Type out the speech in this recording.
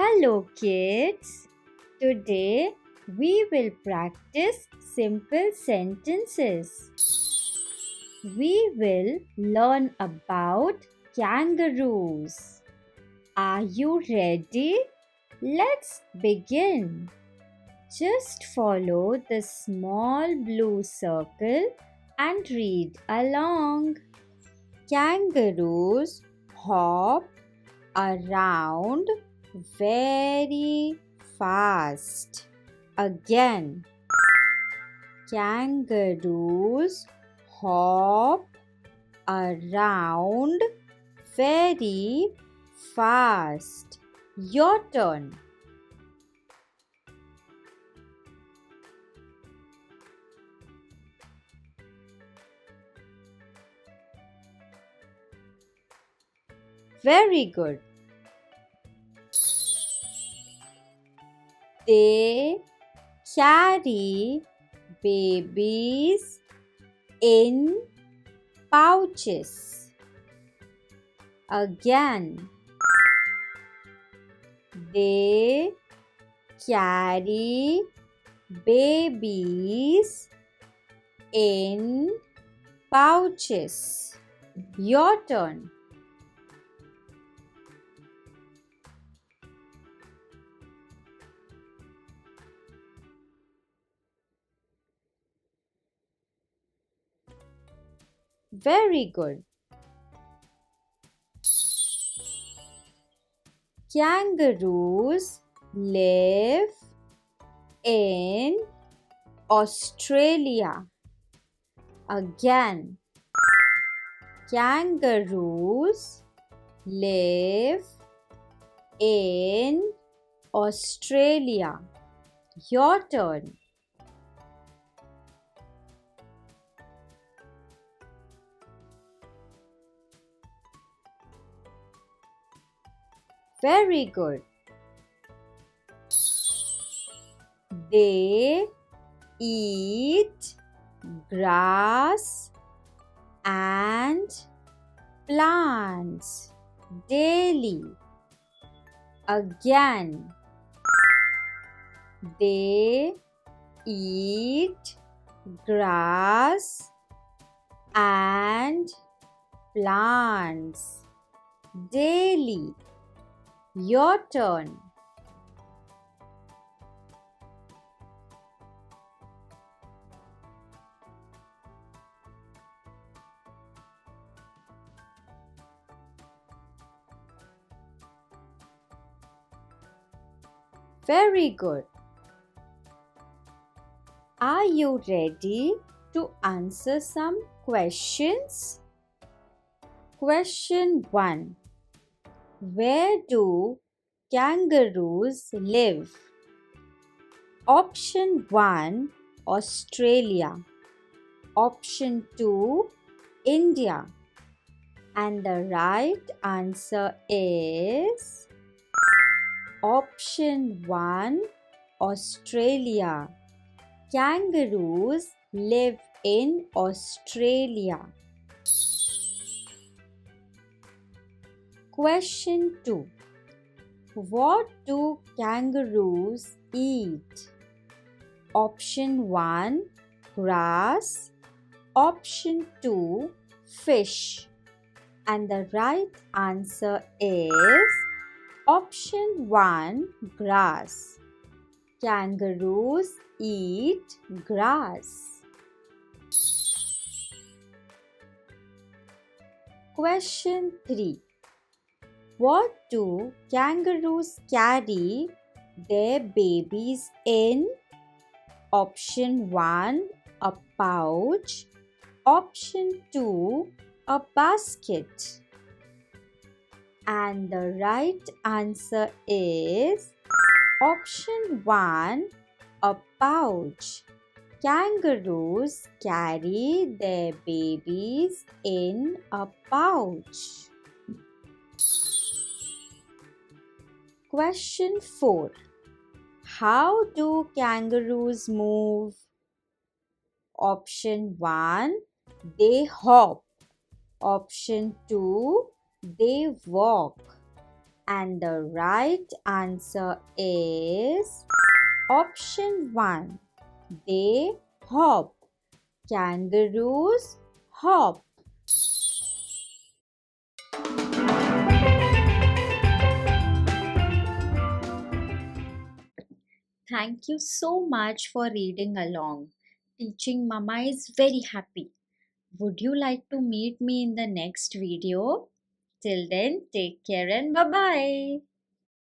Hello kids! Today we will practice simple sentences. We will learn about kangaroos. Are you ready? Let's begin. Just follow the small blue circle and read along. Kangaroos hop around very fast. Again, kangaroos hop around very fast. Your turn. Very good. They carry babies in pouches. Again, they carry babies in pouches. Your turn. Very good. Kangaroos live in Australia. Again, kangaroos live in Australia. Your turn. Very good. They eat grass and plants daily. Again, they eat grass and plants daily. Your turn. Very good. Are you ready to answer some questions? Question 1. Where do kangaroos live? Option 1, Australia. Option 2, India. And the right answer is Option 1, Australia. Kangaroos live in Australia. Question 2. What do kangaroos eat? Option 1, grass. Option 2, fish. And the right answer is Option 1, grass. Kangaroos eat grass. Question 3. What do kangaroos carry their babies in? Option 1, a pouch. Option 2, a basket. And the right answer is Option 1, a pouch. Kangaroos carry their babies in a pouch. Question 4. How do kangaroos move? Option 1, they hop. Option 2, they walk. And the right answer is option 1. They hop. Kangaroos hop. Thank you so much for reading along. Teaching Mama is very happy. Would you like to meet me in the next video? Till then, take care and bye bye.